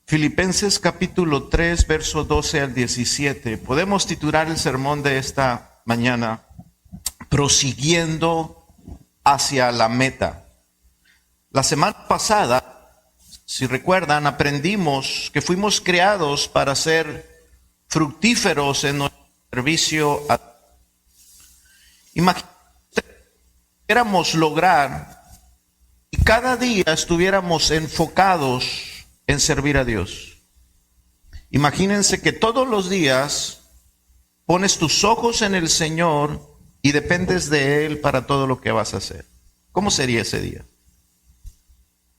Filipenses capítulo 3, verso 12 al 17. Podemos titular el sermón de esta mañana, Prosiguiendo hacia la meta. La semana pasada, si recuerdan, aprendimos que fuimos creados para ser fructíferos en nuestro servicio a Dios. Imagínate que queramos lograr y cada día estuviéramos enfocados en servir a Dios. Imagínense que todos los días pones tus ojos en el Señor y dependes de Él para todo lo que vas a hacer. ¿Cómo sería ese día?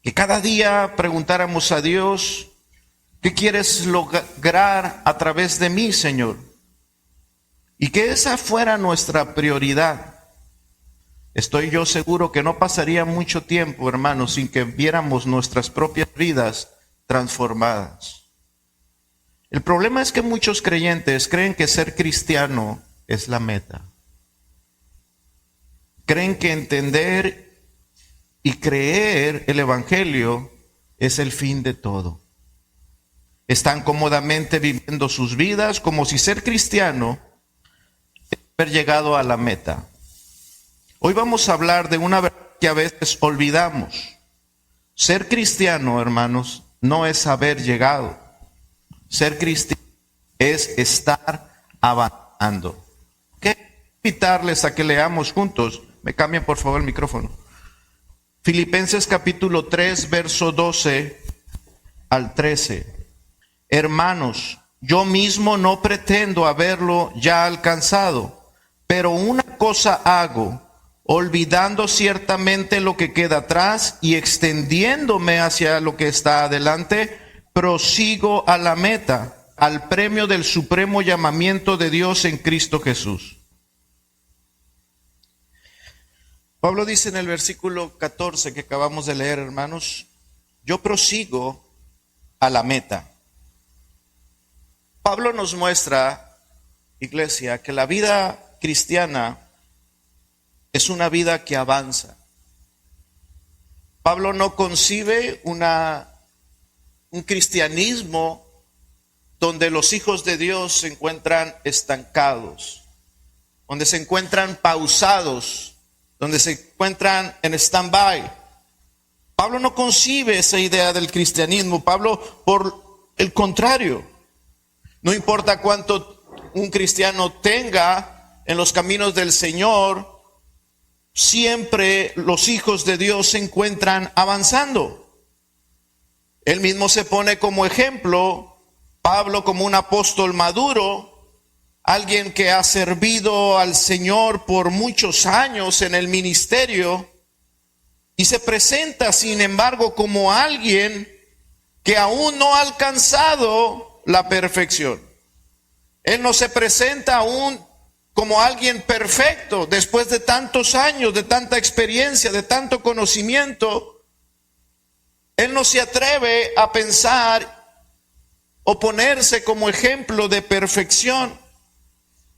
Que cada día preguntáramos a Dios, ¿qué quieres lograr a través de mí, Señor? Y que esa fuera nuestra prioridad. Estoy yo seguro que no pasaría mucho tiempo, hermanos, sin que viéramos nuestras propias vidas transformadas. El problema es que muchos creyentes creen que ser cristiano es la meta. Creen que entender y creer el evangelio es el fin de todo. Están cómodamente viviendo sus vidas como si ser cristiano es haber llegado a la meta. Hoy vamos a hablar de una verdad que a veces olvidamos. Ser cristiano, hermanos, no es haber llegado. Ser cristiano es estar avanzando. Quiero invitarles a que leamos juntos. Me cambian por favor el micrófono. Filipenses capítulo 3, verso 12 al 13. Hermanos, yo mismo no pretendo haberlo ya alcanzado, pero una cosa hago, olvidando ciertamente lo que queda atrás y extendiéndome hacia lo que está adelante, prosigo a la meta, al premio del supremo llamamiento de Dios en Cristo Jesús. Pablo dice en el versículo 14 que acabamos de leer, hermanos, yo prosigo a la meta. Pablo nos muestra, iglesia, que la vida cristiana es una vida que avanza. Pablo no concibe un cristianismo donde los hijos de Dios se encuentran estancados, donde se encuentran pausados, donde se encuentran en stand-by. Pablo no concibe esa idea del cristianismo. Pablo, por el contrario, no importa cuánto un cristiano tenga en los caminos del Señor, siempre los hijos de Dios se encuentran avanzando. Él mismo se pone como ejemplo, Pablo como un apóstol maduro, alguien que ha servido al Señor por muchos años en el ministerio, y se presenta sin embargo como alguien que aún no ha alcanzado la perfección. Él no se presenta aún como alguien perfecto después de tantos años, de tanta experiencia, de tanto conocimiento. Él no se atreve a pensar o ponerse como ejemplo de perfección.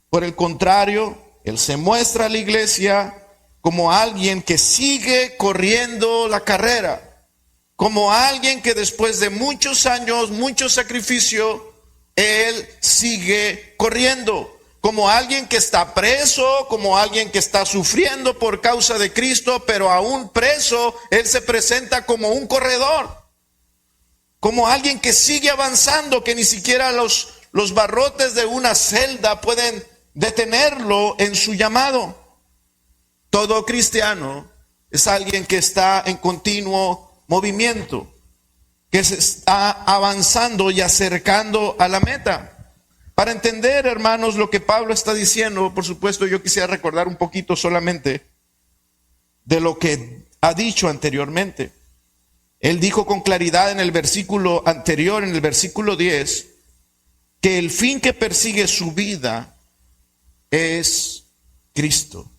Por el contrario, él se muestra a la iglesia como alguien que sigue corriendo la carrera, como alguien que después de muchos años, mucho sacrificio, él sigue corriendo. Como alguien que está preso, como alguien que está sufriendo por causa de Cristo, pero aún preso, él se presenta como un corredor. Como alguien que sigue avanzando, que ni siquiera los barrotes de una celda pueden detenerlo en su llamado. Todo cristiano es alguien que está en continuo movimiento, que se está avanzando y acercando a la meta. Para entender, hermanos, lo que Pablo está diciendo, por supuesto, yo quisiera recordar un poquito solamente de lo que ha dicho anteriormente. Él dijo con claridad en el versículo anterior, en el versículo 10, que el fin que persigue su vida es Cristo.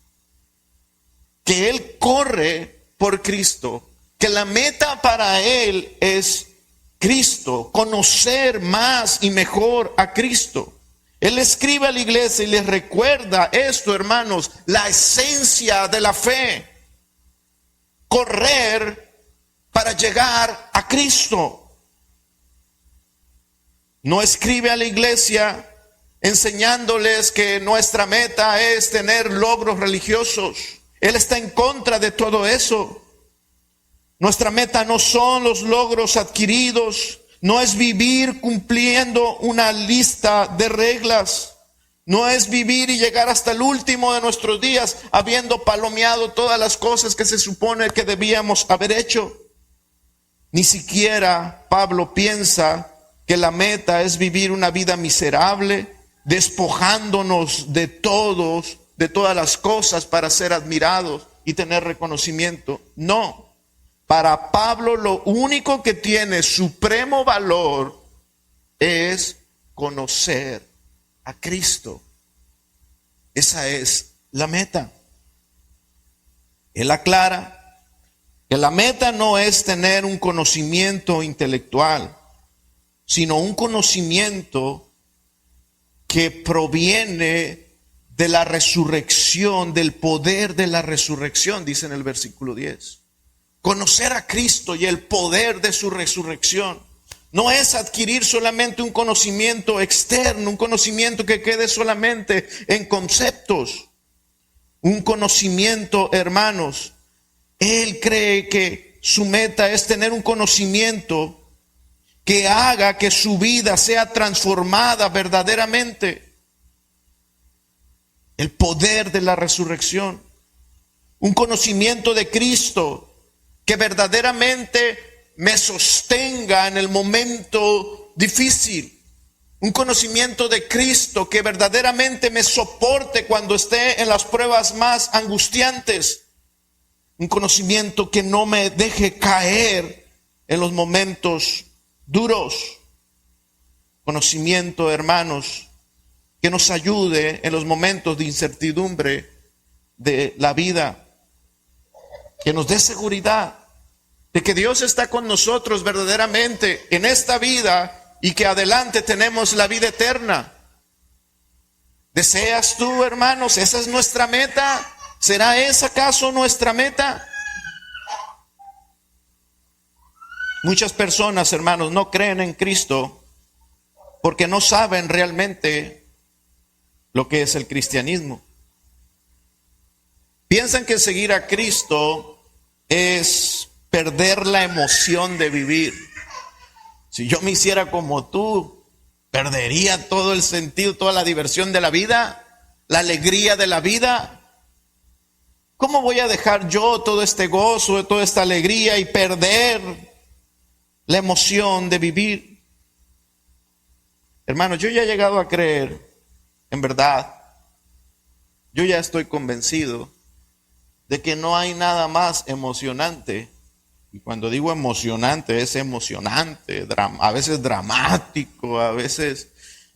Que él corre por Cristo, que la meta para él es Cristo, conocer más y mejor a Cristo. Él escribe a la iglesia y les recuerda esto, hermanos, la esencia de la fe. Correr para llegar a Cristo. No escribe a la iglesia enseñándoles que nuestra meta es tener logros religiosos. Él está en contra de todo eso. Nuestra meta no son los logros adquiridos, no es vivir cumpliendo una lista de reglas, no es vivir y llegar hasta el último de nuestros días habiendo palomeado todas las cosas que se supone que debíamos haber hecho. Ni siquiera Pablo piensa que la meta es vivir una vida miserable, despojándonos de todas las cosas para ser admirados y tener reconocimiento. No. Para Pablo lo único que tiene supremo valor es conocer a Cristo. Esa es la meta. Él aclara que la meta no es tener un conocimiento intelectual, sino un conocimiento que proviene de la resurrección, del poder de la resurrección, dice en el versículo 10. Conocer a Cristo y el poder de su resurrección. No es adquirir solamente un conocimiento externo, un conocimiento que quede solamente en conceptos. Un conocimiento, hermanos. Él cree que su meta es tener un conocimiento que haga que su vida sea transformada verdaderamente. El poder de la resurrección. Un conocimiento de Cristo que verdaderamente me sostenga en el momento difícil. Un conocimiento de Cristo que verdaderamente me soporte cuando esté en las pruebas más angustiantes. Un conocimiento que no me deje caer en los momentos duros. Conocimiento, hermanos, que nos ayude en los momentos de incertidumbre de la vida. Que nos dé seguridad de que Dios está con nosotros verdaderamente en esta vida y que adelante tenemos la vida eterna. ¿Deseas tú, hermanos? ¿Esa es nuestra meta? ¿Será esa acaso nuestra meta? Muchas personas, hermanos, no creen en Cristo porque no saben realmente lo que es el cristianismo. Piensan que seguir a Cristo es perder la emoción de vivir. Si yo me hiciera como tú, perdería todo el sentido, toda la diversión de la vida, la alegría de la vida. ¿Cómo voy a dejar yo todo este gozo, toda esta alegría y perder la emoción de vivir? Hermanos, yo ya he llegado a creer, en verdad, yo ya estoy convencido de que no hay nada más emocionante. Y cuando digo emocionante, es emocionante, a veces dramático, a veces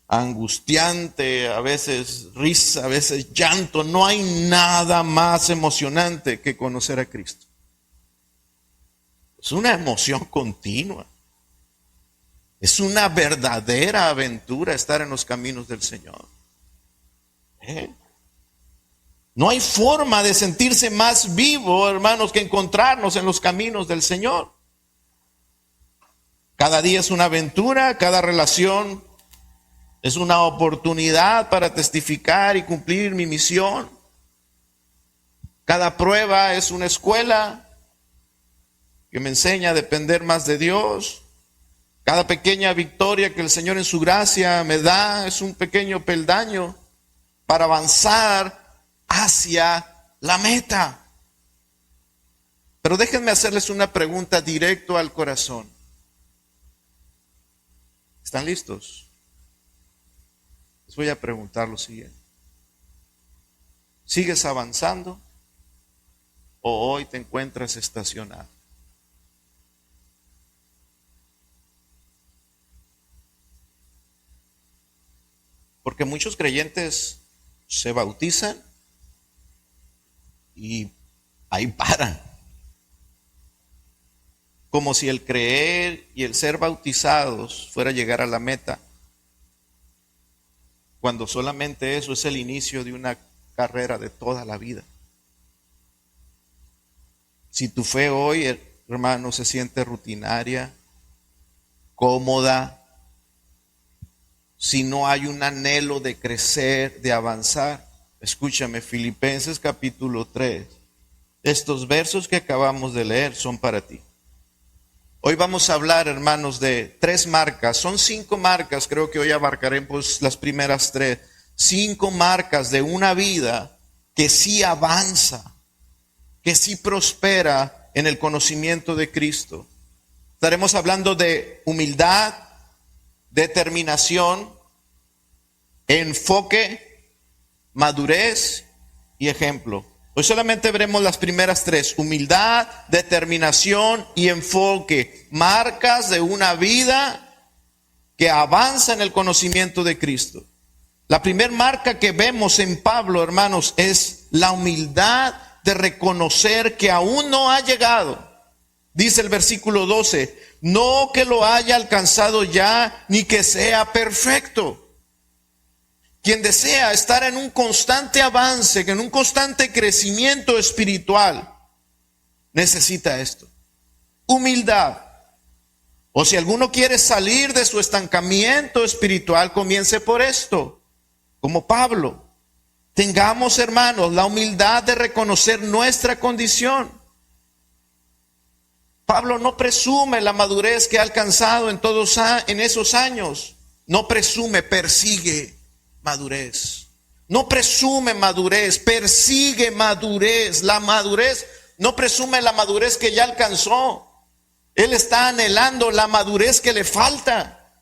angustiante, a veces risa, a veces llanto. No hay nada más emocionante que conocer a Cristo. Es una emoción continua. Es una verdadera aventura estar en los caminos del Señor. No hay forma de sentirse más vivo, hermanos, que encontrarnos en los caminos del Señor. Cada día es una aventura, cada relación es una oportunidad para testificar y cumplir mi misión. Cada prueba es una escuela que me enseña a depender más de Dios. Cada pequeña victoria que el Señor en su gracia me da es un pequeño peldaño para avanzar hacia la meta. Pero déjenme hacerles una pregunta directo al corazón. ¿Están listos? Les voy a preguntar lo siguiente. ¿Sigues avanzando o hoy te encuentras estacionado? Porque muchos creyentes se bautizan y ahí paran. Como si el creer y el ser bautizados fuera a llegar a la meta, cuando solamente eso es el inicio de una carrera de toda la vida. Si tu fe hoy, hermano, se siente rutinaria, cómoda, si no hay un anhelo de crecer, de avanzar. Escúchame, Filipenses capítulo 3. Estos versos que acabamos de leer son para ti. Hoy vamos a hablar, hermanos, de 3 marcas. Son 5 marcas, creo que hoy abarcaremos las primeras 3. 5 marcas de una vida que sí avanza, que sí prospera en el conocimiento de Cristo. Estaremos hablando de humildad, determinación, enfoque, madurez y ejemplo. Hoy solamente veremos las primeras 3: humildad, determinación y enfoque. Marcas de una vida que avanza en el conocimiento de Cristo. La primera marca que vemos en Pablo, hermanos, es la humildad de reconocer que aún no ha llegado. Dice el versículo 12, no que lo haya alcanzado ya, ni que sea perfecto. Quien desea estar en un constante avance, en un constante crecimiento espiritual, necesita esto: humildad. O si alguno quiere salir de su estancamiento espiritual, comience por esto, como Pablo. Tengamos, hermanos, la humildad de reconocer nuestra condición. Pablo no presume la madurez que ha alcanzado en esos años. No presume, persigue madurez. No presume madurez, persigue madurez. La madurez, no presume la madurez que ya alcanzó. Él está anhelando la madurez que le falta.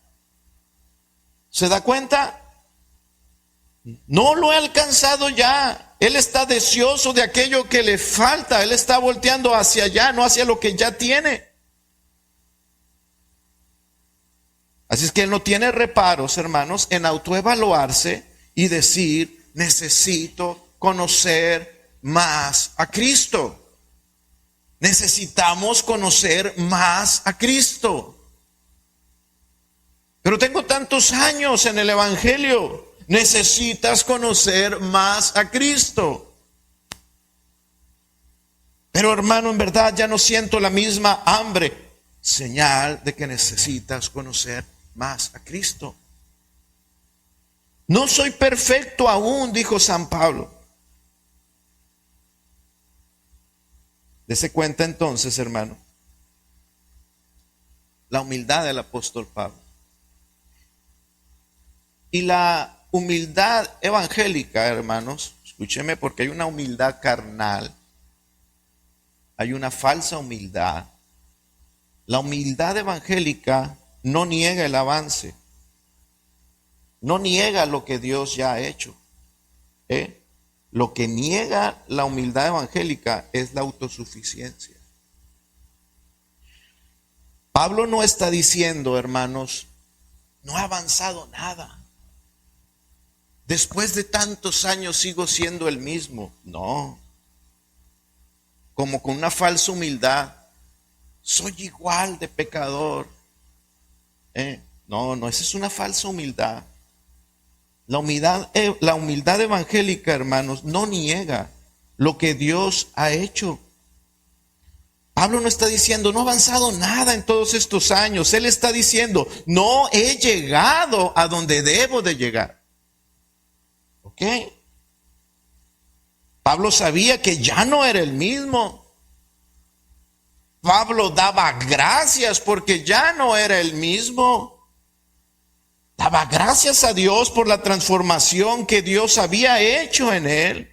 ¿Se da cuenta? No lo he alcanzado ya. Él está deseoso de aquello que le falta. Él está volteando hacia allá, no hacia lo que ya tiene. Así es que él no tiene reparos, hermanos, en autoevaluarse y decir: necesito conocer más a Cristo. Necesitamos conocer más a Cristo. Pero tengo tantos años en el Evangelio. Necesitas conocer más a Cristo. Pero, hermano, en verdad ya no siento la misma hambre. Señal de que necesitas conocer más a Cristo. No soy perfecto aún, dijo San Pablo. Dese cuenta entonces, hermano, la humildad del apóstol Pablo. Y la humildad evangélica, hermanos, escúcheme, porque hay una humildad carnal, hay una falsa humildad. La humildad evangélica no niega el avance, no niega lo que Dios ya ha hecho. Lo que niega la humildad evangélica es la autosuficiencia. Pablo no está diciendo, hermanos, no ha avanzado nada. Después de tantos años sigo siendo el mismo. No. Como con una falsa humildad. Soy igual de pecador. No, esa es una falsa humildad. La humildad evangélica, hermanos, no niega lo que Dios ha hecho. Pablo no está diciendo, no he avanzado nada en todos estos años. Él está diciendo, no he llegado a donde debo de llegar. ¿Ok? Pablo sabía que ya no era el mismo. Pablo daba gracias porque ya no era el mismo. Daba gracias a Dios por la transformación que Dios había hecho en él.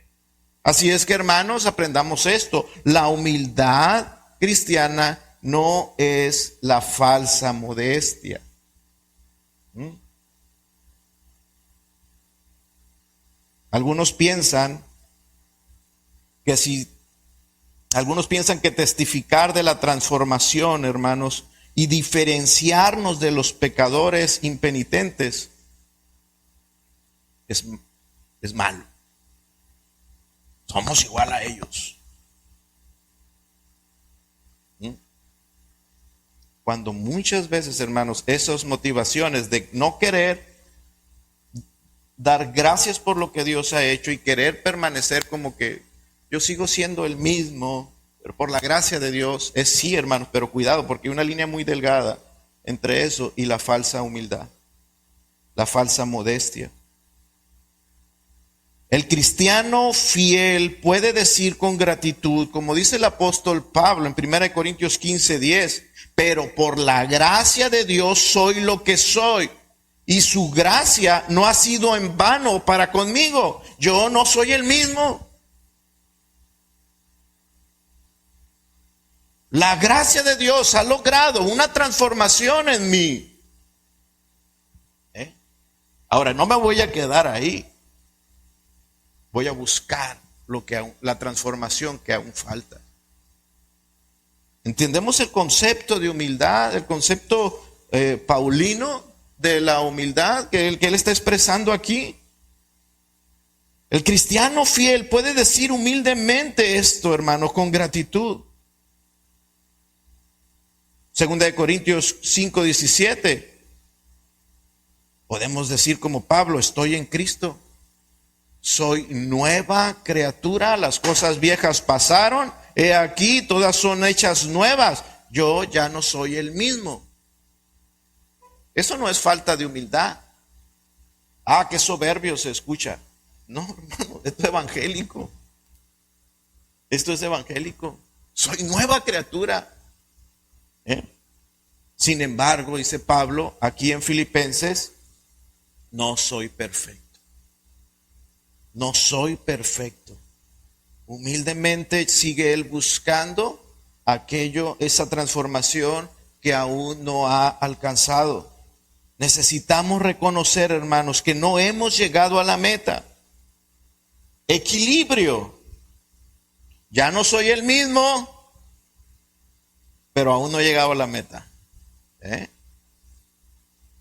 Así es que, hermanos, aprendamos esto. La humildad cristiana no es la falsa modestia. Algunos piensan que testificar de la transformación, hermanos, y diferenciarnos de los pecadores impenitentes es malo. Somos igual a ellos. Cuando muchas veces, hermanos, esas motivaciones de no querer dar gracias por lo que Dios ha hecho y querer permanecer como que yo sigo siendo el mismo, pero por la gracia de Dios, es sí, hermanos, pero cuidado, porque hay una línea muy delgada entre eso y la falsa humildad. la falsa modestia. El cristiano fiel puede decir con gratitud, como dice el apóstol Pablo en 1 Corintios 15:10, pero por la gracia de Dios soy lo que soy, y su gracia no ha sido en vano para conmigo. Yo no soy el mismo. La gracia de Dios ha logrado una transformación en mí. Ahora, no me voy a quedar ahí. Voy a buscar la transformación que aún falta. ¿Entendemos el concepto de humildad, el concepto paulino de la humildad que él está expresando aquí? El cristiano fiel puede decir humildemente esto, hermano, con gratitud. Segunda de Corintios 5:17. Podemos decir como Pablo, estoy en Cristo. Soy nueva criatura, las cosas viejas pasaron, he aquí, todas son hechas nuevas. Yo ya no soy el mismo. Eso no es falta de humildad. Ah, qué soberbio se escucha. No, hermano, esto es evangélico. Esto es evangélico. Soy nueva criatura. Sin embargo, dice Pablo aquí en Filipenses, no soy perfecto. No soy perfecto. Humildemente sigue él buscando esa transformación que aún no ha alcanzado. Necesitamos reconocer, hermanos, que no hemos llegado a la meta. Equilibrio. Ya no soy el mismo, pero aún no he llegado a la meta.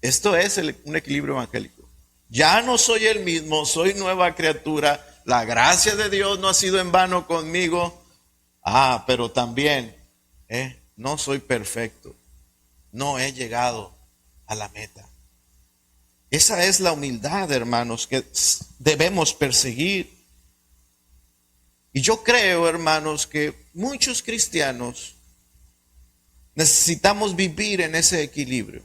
Esto es un equilibrio evangélico. Ya no soy el mismo, soy nueva criatura. La gracia de Dios no ha sido en vano conmigo. Pero también no soy perfecto. No he llegado a la meta. Esa es la humildad, hermanos, que debemos perseguir. Y yo creo, hermanos, que muchos cristianos necesitamos vivir en ese equilibrio,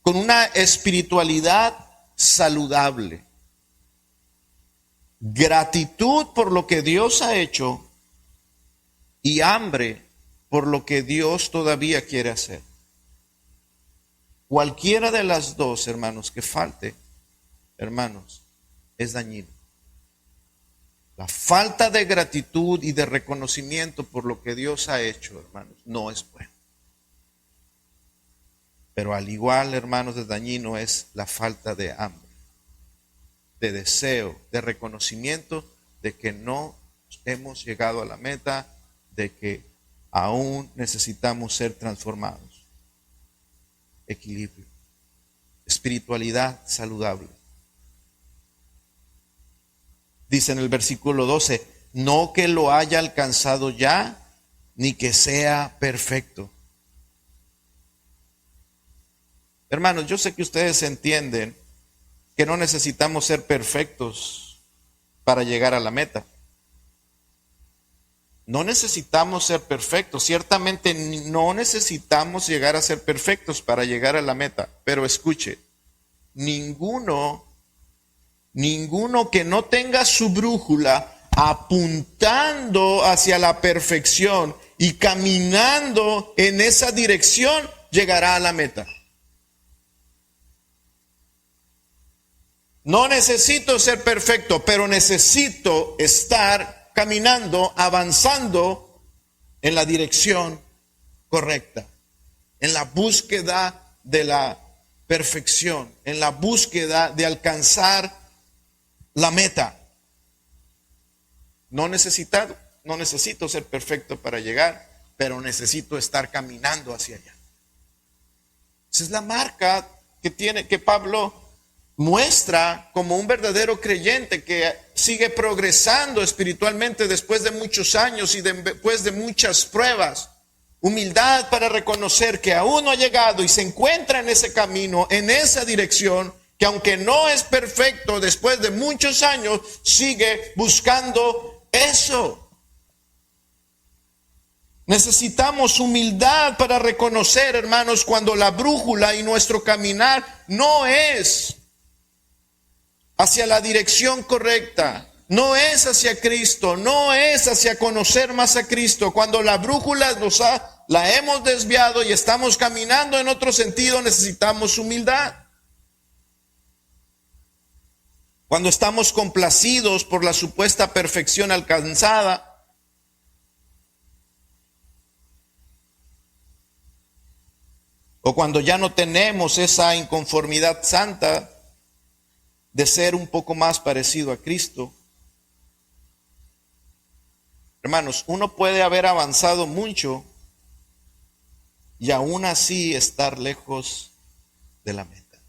con una espiritualidad saludable, gratitud por lo que Dios ha hecho y hambre por lo que Dios todavía quiere hacer. Cualquiera de las dos, hermanos, que falte, hermanos, es dañino. La falta de gratitud y de reconocimiento por lo que Dios ha hecho, hermanos, no es bueno. Pero al igual, hermanos, de dañino es la falta de hambre, de deseo, de reconocimiento de que no hemos llegado a la meta, de que aún necesitamos ser transformados. Equilibrio, espiritualidad saludable. Dice en el versículo 12, no que lo haya alcanzado ya, ni que sea perfecto. Hermanos, yo sé que ustedes entienden que no necesitamos ser perfectos para llegar a la meta. No necesitamos ser perfectos. Ciertamente no necesitamos llegar a ser perfectos para llegar a la meta. Pero escuche, ninguno que no tenga su brújula apuntando hacia la perfección y caminando en esa dirección llegará a la meta. No necesito ser perfecto, pero necesito estar caminando, avanzando en la dirección correcta, en la búsqueda de la perfección, en la búsqueda de alcanzar la meta. No necesito ser perfecto para llegar, pero necesito estar caminando hacia allá. Esa es la marca que Pablo muestra como un verdadero creyente que sigue progresando espiritualmente después de muchos años y después de muchas pruebas. Humildad para reconocer que aún no ha llegado y se encuentra en ese camino, en esa dirección, que aunque no es perfecto, después de muchos años sigue buscando eso. Necesitamos humildad para reconocer, hermanos, cuando la brújula y nuestro caminar no es hacia la dirección correcta. No es hacia Cristo, no es hacia conocer más a Cristo. Cuando la brújula la hemos desviado y estamos caminando en otro sentido, necesitamos humildad. Cuando estamos complacidos por la supuesta perfección alcanzada, o cuando ya no tenemos esa inconformidad santa de ser un poco más parecido a Cristo. Hermanos, uno puede haber avanzado mucho y aún así estar lejos de la meta.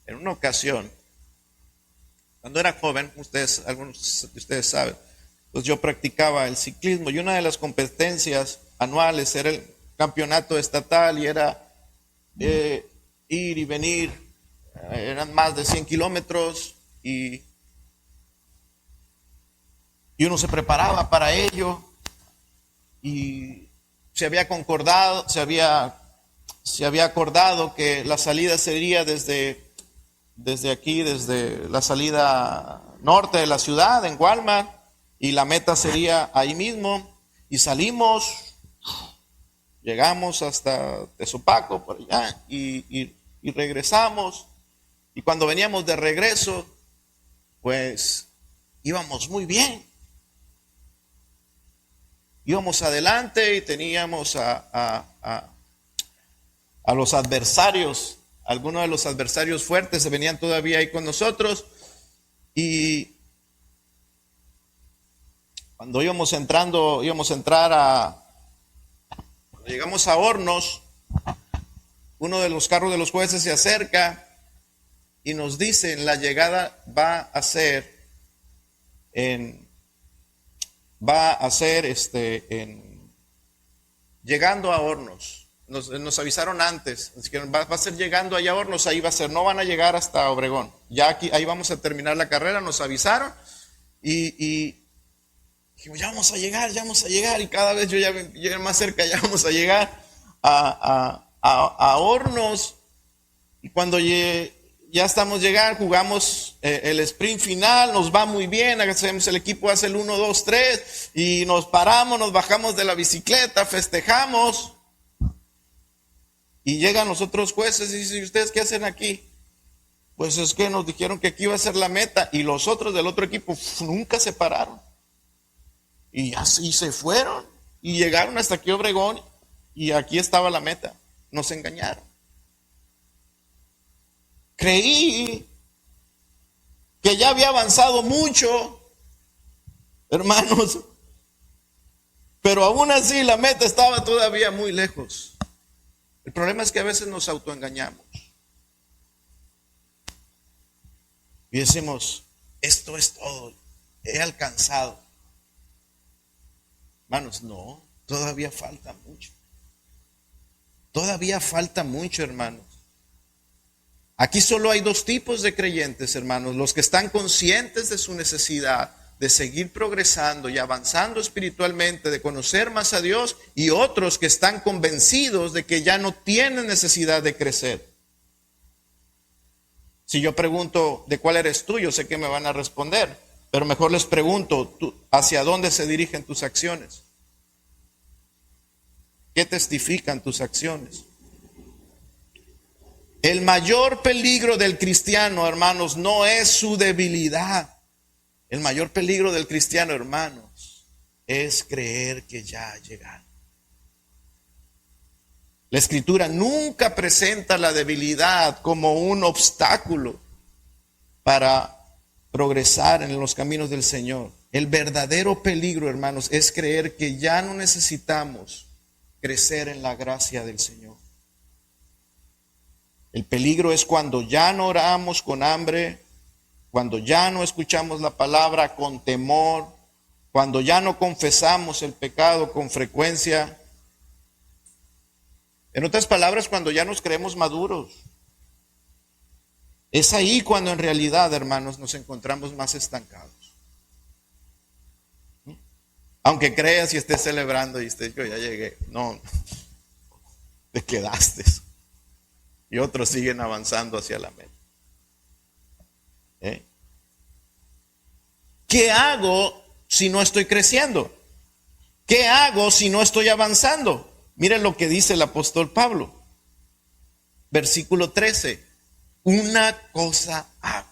En una ocasión, cuando era joven, algunos de ustedes saben, pues yo practicaba el ciclismo y una de las competencias anuales era el campeonato estatal y era ir y venir, eran más de 100 kilómetros y uno se preparaba para ello y se había acordado que la salida sería desde aquí, desde la salida norte de la ciudad, en Walmart, y la meta sería ahí mismo. Y salimos, llegamos hasta Tezopaco, por allá, y regresamos. Y cuando veníamos de regreso, pues íbamos muy bien. Íbamos adelante y teníamos a los adversarios. Algunos de los adversarios fuertes se venían todavía ahí con nosotros y cuando llegamos a Hornos, uno de los carros de los jueces se acerca y nos dice, la llegada va a ser llegando a Hornos. Nos avisaron antes, así que va a ser llegando allá a Hornos, ahí va a ser, no van a llegar hasta Obregón. Ya aquí, ahí vamos a terminar la carrera, nos avisaron y dijimos, ya vamos a llegar, y cada vez yo ya llegué más cerca, ya vamos a llegar a Hornos, y cuando ya estamos llegando, jugamos el sprint final, nos va muy bien, hacemos el equipo, hace el 1, 2, 3, y nos paramos, nos bajamos de la bicicleta, festejamos. Y llegan los otros jueces y dicen, ¿y ustedes qué hacen aquí? Pues es que nos dijeron que aquí iba a ser la meta y los otros del otro equipo nunca se pararon. Y así se fueron y llegaron hasta aquí Obregón y aquí estaba la meta. Nos engañaron. Creí que ya había avanzado mucho, hermanos, pero aún así la meta estaba todavía muy lejos. El problema es que a veces nos autoengañamos y decimos, esto es todo, he alcanzado. Hermanos, no, todavía falta mucho. Todavía falta mucho, hermanos. Aquí solo hay dos tipos de creyentes, hermanos, los que están conscientes de su necesidad de seguir progresando y avanzando espiritualmente, de conocer más a Dios, y otros que están convencidos de que ya no tienen necesidad de crecer. Si yo pregunto de cuál eres tú, yo sé que me van a responder, pero mejor les pregunto, ¿hacia dónde se dirigen tus acciones? ¿Qué testifican tus acciones? El mayor peligro del cristiano, hermanos, no es su debilidad. El mayor peligro del cristiano, hermanos, es creer que ya ha llegado. La Escritura nunca presenta la debilidad como un obstáculo para progresar en los caminos del Señor. El verdadero peligro, hermanos, es creer que ya no necesitamos crecer en la gracia del Señor. El peligro es cuando ya no oramos con hambre, cuando ya no escuchamos la palabra con temor, cuando ya no confesamos el pecado con frecuencia. En otras palabras, cuando ya nos creemos maduros. Es ahí cuando en realidad, hermanos, nos encontramos más estancados. Aunque creas y estés celebrando y estés, yo ya llegué. No, te quedaste. y otros siguen avanzando hacia la meta. ¿Eh? ¿Qué hago si no estoy creciendo? ¿Qué hago si no estoy avanzando? Miren lo que dice el apóstol Pablo. Versículo 13. Una cosa hago.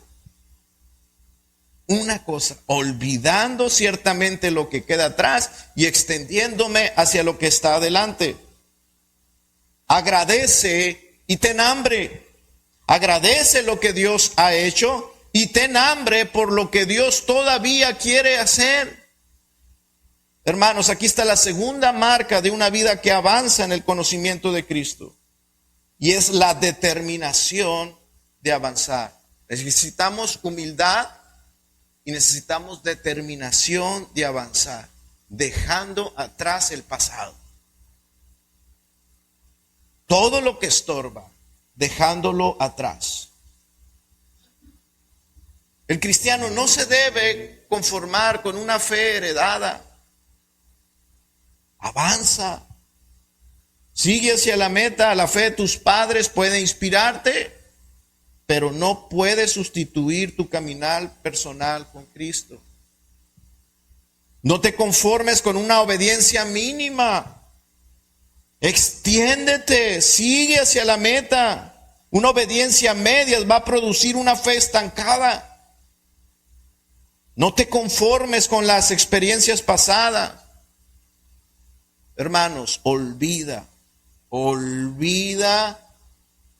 Una cosa, olvidando ciertamente lo que queda atrás y extendiéndome hacia lo que está adelante. Agradece y ten hambre. Agradece lo que Dios ha hecho y ten hambre por lo que Dios todavía quiere hacer. Hermanos, aquí está la segunda marca de una vida que avanza en el conocimiento de Cristo. Y es la determinación de avanzar. Necesitamos humildad y necesitamos determinación de avanzar, dejando atrás el pasado. Todo lo que estorba, dejándolo atrás. El cristiano no se debe conformar con una fe heredada. Avanza. Sigue hacia la meta. La fe de tus padres puede inspirarte, pero no puede sustituir tu caminar personal con Cristo. No te conformes con una obediencia mínima. Extiéndete, sigue hacia la meta. Una obediencia media va a producir una fe estancada. No te conformes con las experiencias pasadas. Hermanos, olvida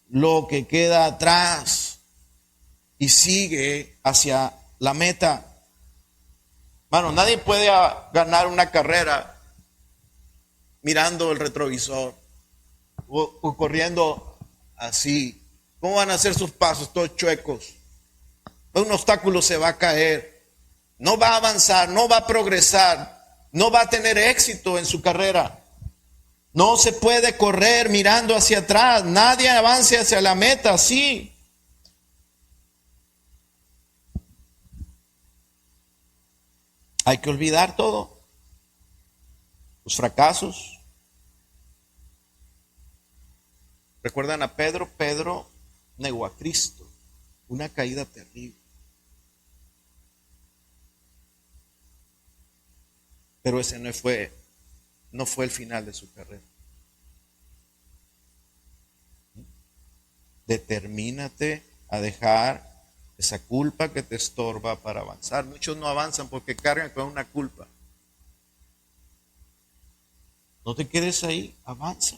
lo que queda atrás y sigue hacia la meta. Hermano, nadie puede ganar una carrera mirando el retrovisor o corriendo así. ¿Cómo van a hacer sus pasos todos chuecos? Un obstáculo se va a caer. No va a avanzar, no va a progresar, no va a tener éxito en su carrera. No se puede correr mirando hacia atrás. Nadie avance hacia la meta así. Hay que olvidar todo. Los fracasos. ¿Recuerdan a Pedro? Pedro negó a Cristo. Una caída terrible. Pero ese no fue el final de su carrera. Determínate a dejar esa culpa que te estorba para avanzar. Muchos no avanzan porque cargan con una culpa. No te quedes ahí, avanza.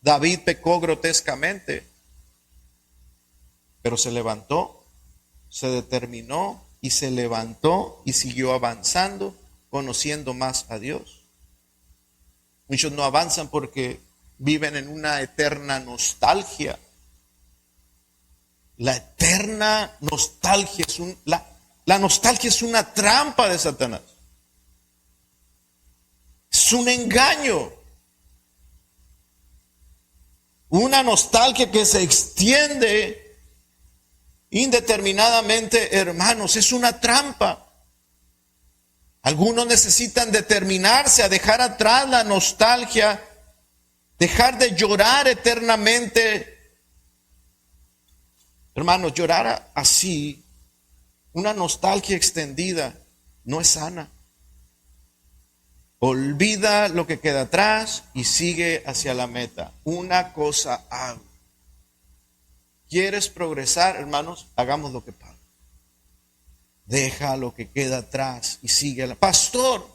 David pecó grotescamente, pero se levantó, se determinó y se levantó y siguió avanzando, conociendo más a Dios. Muchos no avanzan porque viven en una eterna nostalgia. La eterna nostalgia la nostalgia es una trampa de Satanás. Es un engaño. Una nostalgia que se extiende indeterminadamente, hermanos, es una trampa. Algunos necesitan determinarse a dejar atrás la nostalgia, dejar de llorar eternamente. Hermanos, llorar así, una nostalgia extendida, no es sana. Olvida lo que queda atrás y sigue hacia la meta. Una cosa hago. ¿Quieres progresar, hermanos? Hagamos lo que Pablo. Deja lo que queda atrás y sigue a la... Pastor,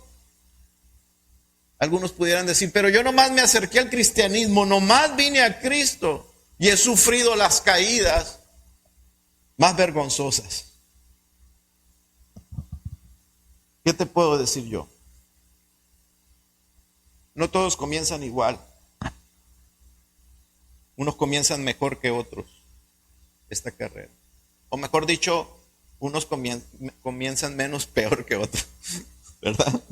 algunos pudieran decir, pero yo nomás me acerqué al cristianismo, nomás vine a Cristo y he sufrido las caídas más vergonzosas. ¿Qué te puedo decir yo? No todos comienzan igual. Unos comienzan mejor que otros esta carrera. O mejor dicho, unos comienzan menos peor que otros. ¿Verdad?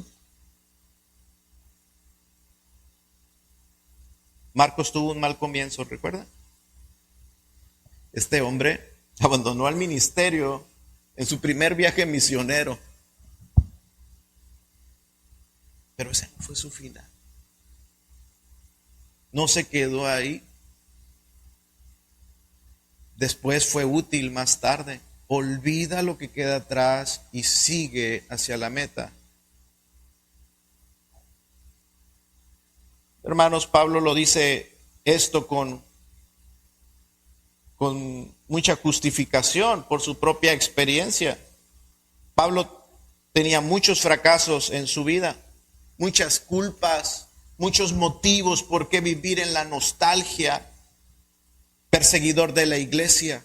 Marcos tuvo un mal comienzo, ¿recuerdan? Este hombre abandonó al ministerio en su primer viaje misionero. Pero ese no fue su final. no se quedó ahí. Después fue útil más tarde. Olvida lo que queda atrás y sigue hacia la meta. Hermanos, Pablo lo dice esto con mucha justificación por su propia experiencia. Pablo tenía muchos fracasos en su vida, muchas culpas, muchos motivos por qué vivir en la nostalgia, perseguidor de la iglesia,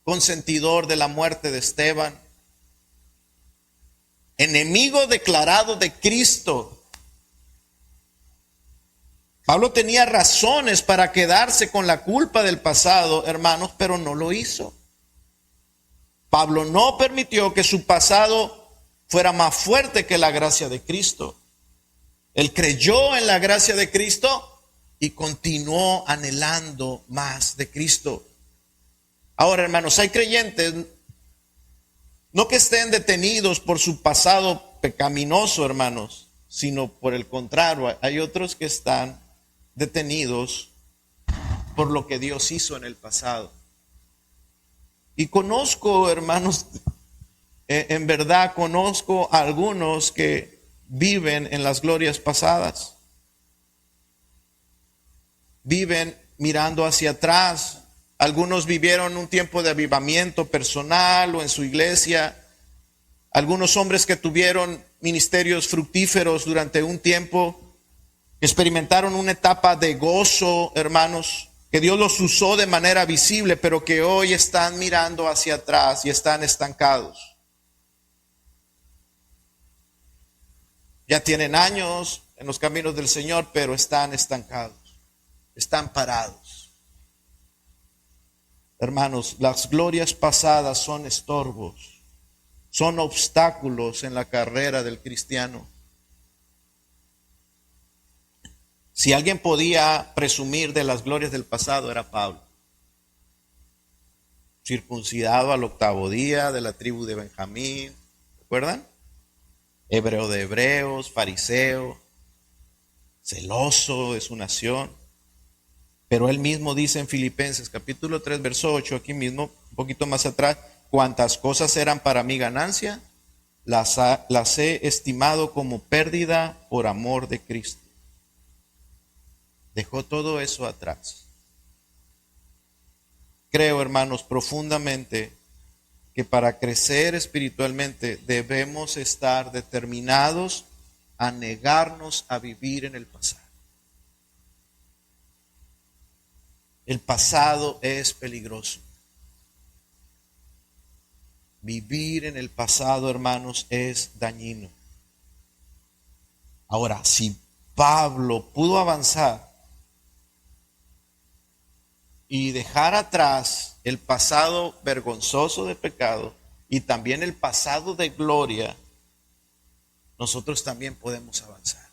consentidor de la muerte de Esteban, enemigo declarado de Cristo. Pablo tenía razones para quedarse con la culpa del pasado, hermanos, pero no lo hizo. Pablo no permitió que su pasado fuera más fuerte que la gracia de Cristo. Él creyó en la gracia de Cristo y continuó anhelando más de Cristo. Ahora, hermanos, hay creyentes, no que estén detenidos por su pasado pecaminoso, hermanos, sino por el contrario, hay otros que están detenidos por lo que Dios hizo en el pasado. Y conozco, hermanos, en verdad conozco a algunos que viven en las glorias pasadas. Viven mirando hacia atrás. Algunos vivieron un tiempo de avivamiento personal o en su iglesia. Algunos hombres que tuvieron ministerios fructíferos durante un tiempo, experimentaron una etapa de gozo, hermanos, que Dios los usó de manera visible, pero que hoy están mirando hacia atrás y están estancados. Ya tienen años en los caminos del Señor, pero están estancados, están parados. Hermanos, las glorias pasadas son estorbos, son obstáculos en la carrera del cristiano. Si alguien podía presumir de las glorias del pasado, era Pablo. Circuncidado al 8º día, de la tribu de Benjamín, ¿recuerdan? Hebreo de hebreos, fariseo, celoso de su nación. Pero él mismo dice en Filipenses capítulo 3, verso 8, aquí mismo, un poquito más atrás, cuantas cosas eran para mi ganancia, las he estimado como pérdida por amor de Cristo. Dejó todo eso atrás. Creo, hermanos, profundamente que para crecer espiritualmente debemos estar determinados a negarnos a vivir en el pasado. El pasado es peligroso. Vivir en el pasado, hermanos, es dañino. Ahora, si Pablo pudo avanzar y dejar atrás el pasado vergonzoso de pecado y también el pasado de gloria, nosotros también podemos avanzar.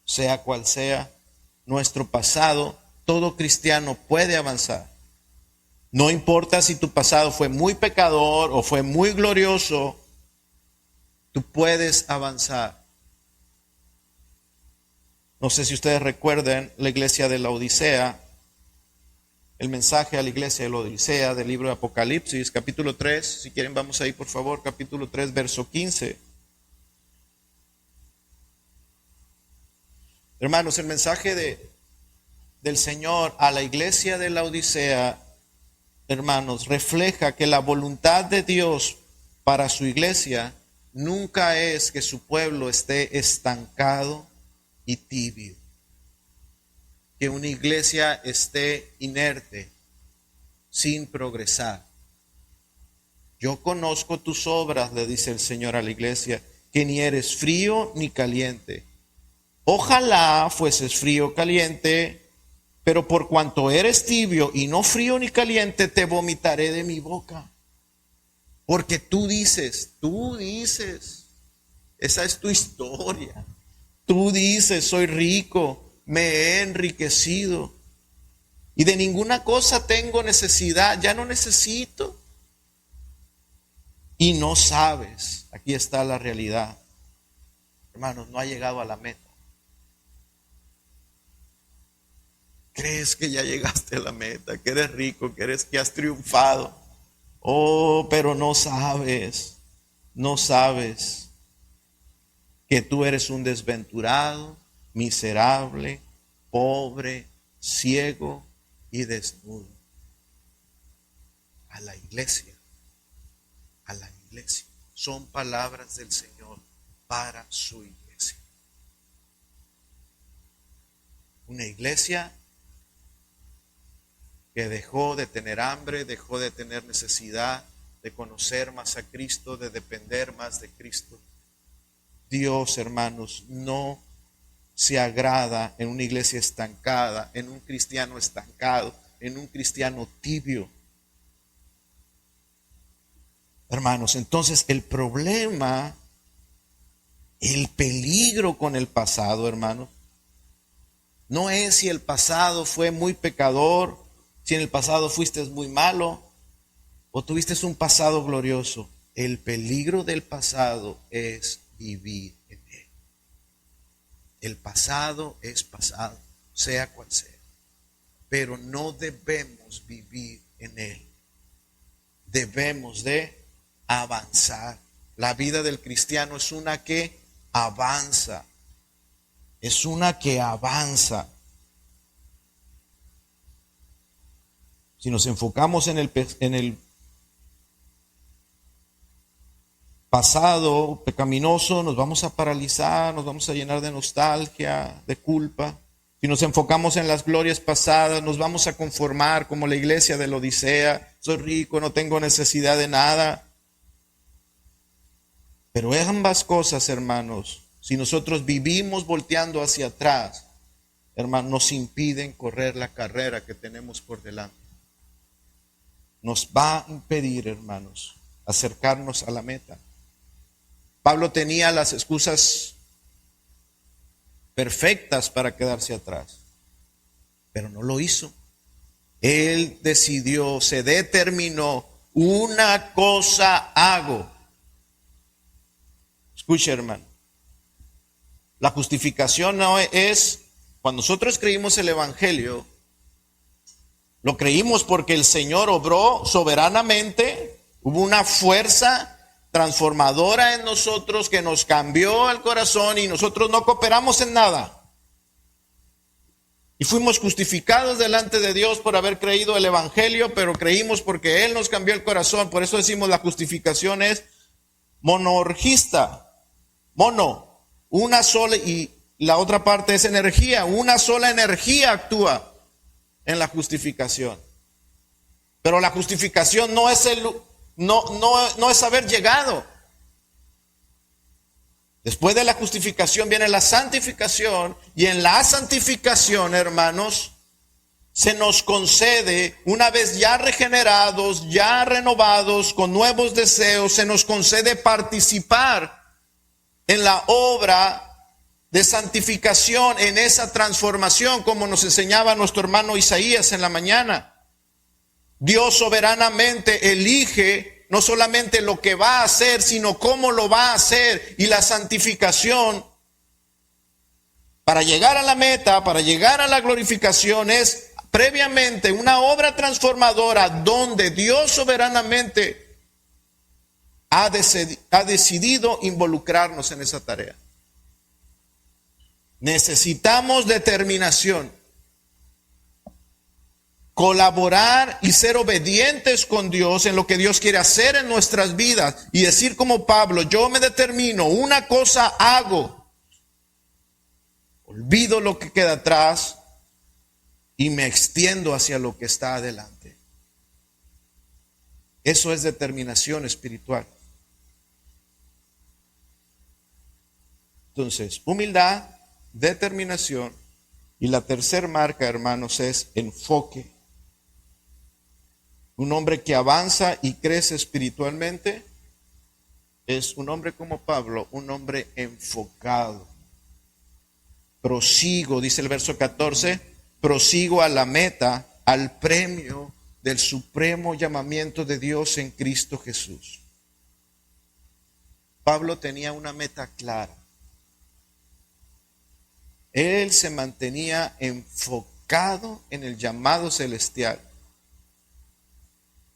Sea cual sea nuestro pasado, todo cristiano puede avanzar. No importa si tu pasado fue muy pecador o fue muy glorioso, tú puedes avanzar. No sé si ustedes recuerdan la iglesia de la Odisea, el mensaje a la iglesia de la Odisea del libro de Apocalipsis, capítulo 3, si quieren vamos ahí por favor, capítulo 3, verso 15. Hermanos, el mensaje del Señor a la iglesia de la Odisea, hermanos, refleja que la voluntad de Dios para su iglesia nunca es que su pueblo esté estancado y tibio. Que una iglesia esté inerte, sin progresar. Yo conozco tus obras, le dice el Señor a la iglesia, que ni eres frío ni caliente. Ojalá fueses frío o caliente, pero por cuanto eres tibio y no frío ni caliente, te vomitaré de mi boca. Porque tú dices, esa es tu historia. Tú dices, soy rico, me he enriquecido y de ninguna cosa tengo necesidad, ya no necesito. Y no sabes, aquí está la realidad. Hermanos, no ha llegado a la meta. crees que ya llegaste a la meta, que eres rico, que has triunfado. Oh, pero no sabes que tú eres un desventurado, miserable, pobre, ciego y desnudo. A la iglesia. Son palabras del Señor para su iglesia. Una iglesia que dejó de tener hambre, dejó de tener necesidad de conocer más a Cristo, de depender más de Cristo. Dios, hermanos, no se agrada en una iglesia estancada, en un cristiano estancado, en un cristiano tibio. Hermanos, entonces el problema, el peligro con el pasado, hermanos, no es si el pasado fue muy pecador, si en el pasado fuiste muy malo o tuviste un pasado glorioso. El peligro del pasado es vivir en él. El pasado es pasado, sea cual sea, pero no debemos vivir en él. Debemos de avanzar. La vida del cristiano es una que avanza. Es una que avanza. Si nos enfocamos en el pasado pecaminoso, nos vamos a paralizar, nos vamos a llenar de nostalgia, de culpa. Si nos enfocamos en las glorias pasadas, nos vamos a conformar como la iglesia de la Odisea. Soy rico, no tengo necesidad de nada. Pero ambas cosas, hermanos, si nosotros vivimos volteando hacia atrás, hermanos, nos impiden correr la carrera que tenemos por delante. Nos va a impedir, hermanos, acercarnos a la meta. Pablo tenía las excusas perfectas para quedarse atrás, pero no lo hizo. Él decidió, se determinó, una cosa hago. Escuche, hermano, la justificación no es, cuando nosotros creímos el evangelio, lo creímos porque el Señor obró soberanamente, hubo una fuerza transformadora en nosotros que nos cambió el corazón y nosotros no cooperamos en nada. Y fuimos justificados delante de Dios por haber creído el evangelio, pero creímos porque Él nos cambió el corazón. Por eso decimos la justificación es monorgista. Mono, una sola, y la otra parte es energía. Una sola energía actúa en la justificación. Pero la justificación no es no es haber llegado. Después de la justificación viene la santificación, y en la santificación, hermanos, se nos concede, una vez ya regenerados, ya renovados, con nuevos deseos, se nos concede participar en la obra de santificación, en esa transformación, como nos enseñaba nuestro hermano Isaías en la mañana. Dios soberanamente elige no solamente lo que va a hacer, sino cómo lo va a hacer. Y la santificación, para llegar a la meta, para llegar a la glorificación, es previamente una obra transformadora donde Dios soberanamente ha decidido involucrarnos en esa tarea. Necesitamos determinación, colaborar y ser obedientes con Dios en lo que Dios quiere hacer en nuestras vidas y decir como Pablo: yo me determino, una cosa hago, olvido lo que queda atrás y me extiendo hacia lo que está adelante. Eso es determinación espiritual. Entonces, humildad, determinación, y la tercera marca, hermanos, es enfoque. Un hombre que avanza y crece espiritualmente es un hombre como Pablo, un hombre enfocado. Prosigo, dice el verso 14, prosigo a la meta, al premio del supremo llamamiento de Dios en Cristo Jesús. Pablo tenía una meta clara. Él se mantenía enfocado en el llamado celestial.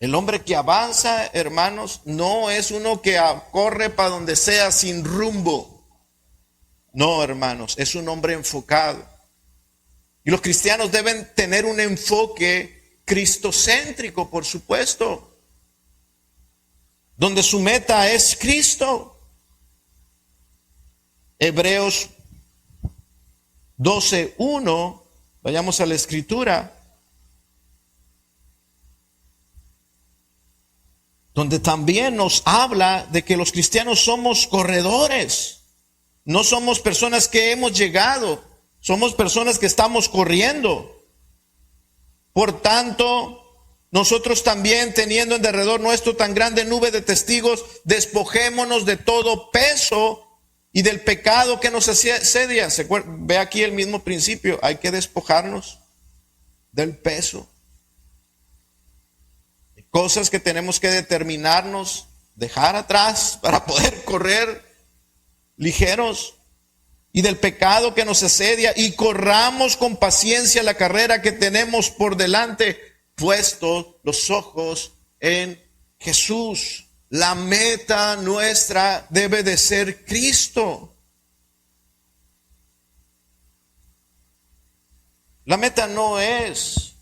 El hombre que avanza, hermanos, no es uno que corre para donde sea sin rumbo. No, hermanos, es un hombre enfocado. Y los cristianos deben tener un enfoque cristocéntrico, por supuesto, donde su meta es Cristo. Hebreos 12:1, vayamos a la escritura, donde también nos habla de que los cristianos somos corredores. No somos personas que hemos llegado, somos personas que estamos corriendo. Por tanto, nosotros también, teniendo en derredor nuestro tan grande nube de testigos, despojémonos de todo peso y del pecado que nos asedia. Ve aquí el mismo principio, hay que despojarnos del peso. Cosas que tenemos que determinarnos, dejar atrás para poder correr ligeros, y del pecado que nos asedia, y corramos con paciencia la carrera que tenemos por delante, puestos los ojos en Jesús. La meta nuestra debe de ser Cristo. La meta no es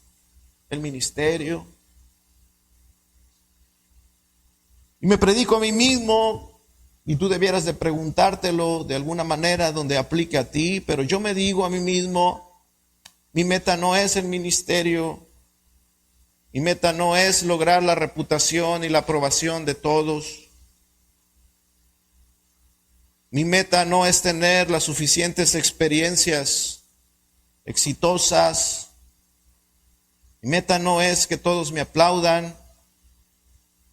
el ministerio. Y me predico a mí mismo, y tú debieras de preguntártelo de alguna manera donde aplique a ti, pero yo me digo a mí mismo, mi meta no es el ministerio, mi meta no es lograr la reputación y la aprobación de todos. Mi meta no es tener las suficientes experiencias exitosas. Mi meta no es que todos me aplaudan.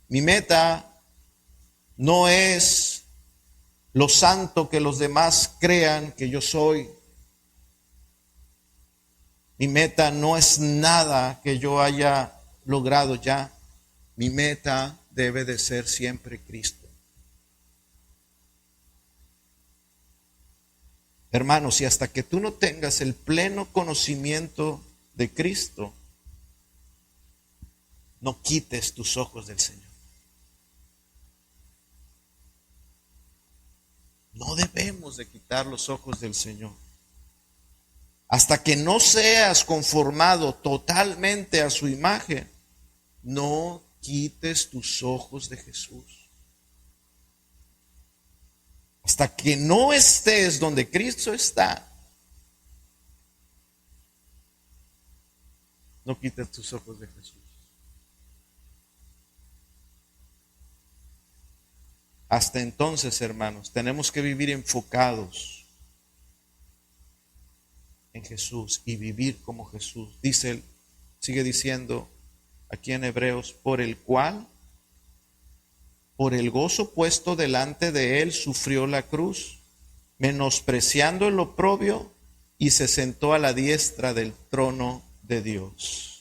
Mi meta no es lo santo que los demás crean que yo soy. Mi meta no es nada que yo haya logrado ya. Mi meta debe de ser siempre Cristo. Hermanos, y hasta que tú no tengas el pleno conocimiento de Cristo, no quites tus ojos del Señor. No debemos de quitar los ojos del Señor. Hasta que no seas conformado totalmente a su imagen, no quites tus ojos de Jesús. Hasta que no estés donde Cristo está, no quites tus ojos de Jesús. Hasta entonces, hermanos, tenemos que vivir enfocados en Jesús y vivir como Jesús. Sigue diciendo aquí en Hebreos, por el cual, por el gozo puesto delante de él, sufrió la cruz, menospreciando el oprobio, y se sentó a la diestra del trono de Dios.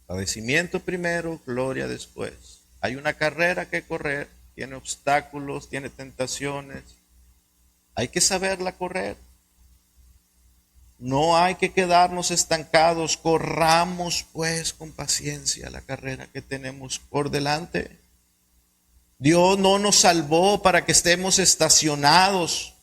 Padecimiento primero, gloria después. Hay una carrera que correr, tiene obstáculos, tiene tentaciones. Hay que saberla correr. No hay que quedarnos estancados. Corramos pues con paciencia la carrera que tenemos por delante. Dios no nos salvó para que estemos estacionados.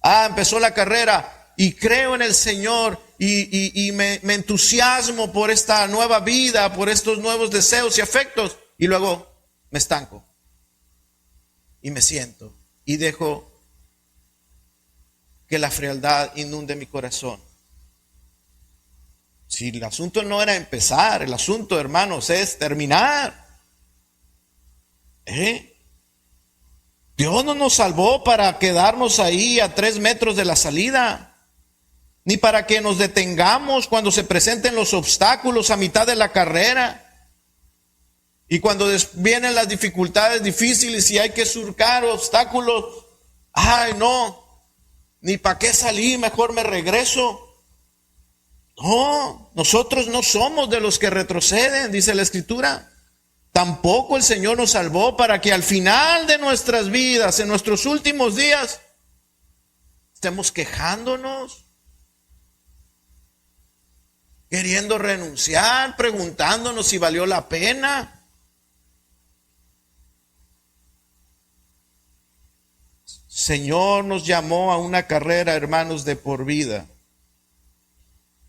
Empezó la carrera y creo en el Señor y me entusiasmo por esta nueva vida, por estos nuevos deseos y afectos, y luego me estanco y me siento y dejo que la frialdad inunde mi corazón. Si el asunto no era empezar, el asunto, hermanos, es terminar. Dios no nos salvó para quedarnos ahí a 3 metros de la salida, ni para que nos detengamos cuando se presenten los obstáculos a mitad de la carrera. Y cuando vienen las dificultades difíciles y hay que surcar obstáculos, no, ni para qué salí, mejor me regreso. No, nosotros no somos de los que retroceden, dice la Escritura. Tampoco el Señor nos salvó para que al final de nuestras vidas, en nuestros últimos días, estemos quejándonos, queriendo renunciar, preguntándonos si valió la pena. Señor nos llamó a una carrera, hermanos, de por vida,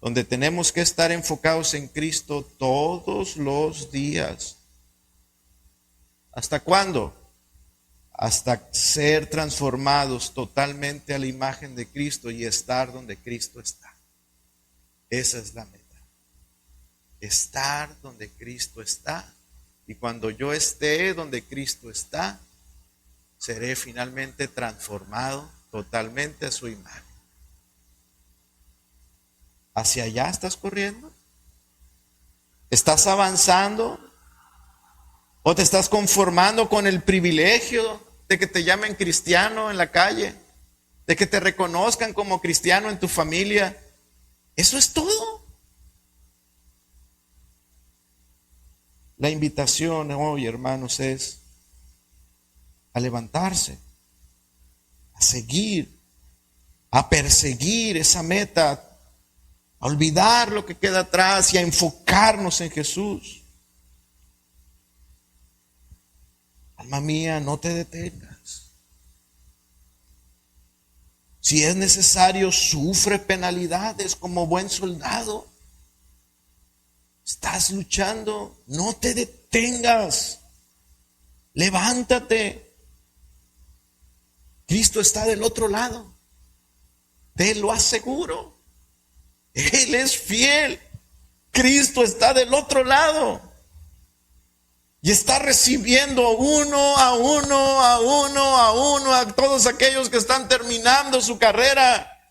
donde tenemos que estar enfocados en Cristo todos los días. ¿Hasta cuándo? Hasta ser transformados totalmente a la imagen de Cristo y estar donde Cristo está. Esa es la meta. Estar donde Cristo está. Y cuando yo esté donde Cristo está, seré finalmente transformado totalmente a su imagen. ¿Hacia allá estás corriendo? ¿Estás avanzando? ¿O te estás conformando con el privilegio de que te llamen cristiano en la calle? ¿De que te reconozcan como cristiano en tu familia? ¿Eso es todo? La invitación hoy, hermanos, es a levantarse, a seguir, a perseguir esa meta, a olvidar lo que queda atrás y a enfocarnos en Jesús. Alma mía, no te detengas. Si es necesario, sufre penalidades como buen soldado. Estás luchando, no te detengas. Levántate. Cristo está del otro lado. Te lo aseguro. Él es fiel. Cristo está del otro lado. Y está recibiendo uno a todos aquellos que están terminando su carrera.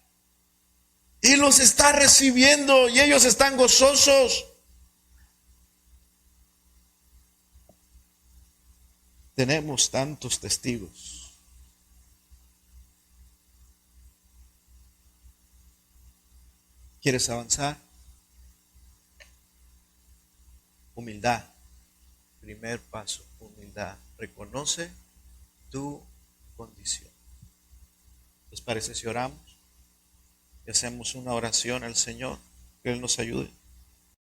Y los está recibiendo y ellos están gozosos. Tenemos tantos testigos. ¿Quieres avanzar? Humildad. Primer paso, humildad. Reconoce tu condición. ¿Les parece si oramos y hacemos una oración al Señor? Que Él nos ayude.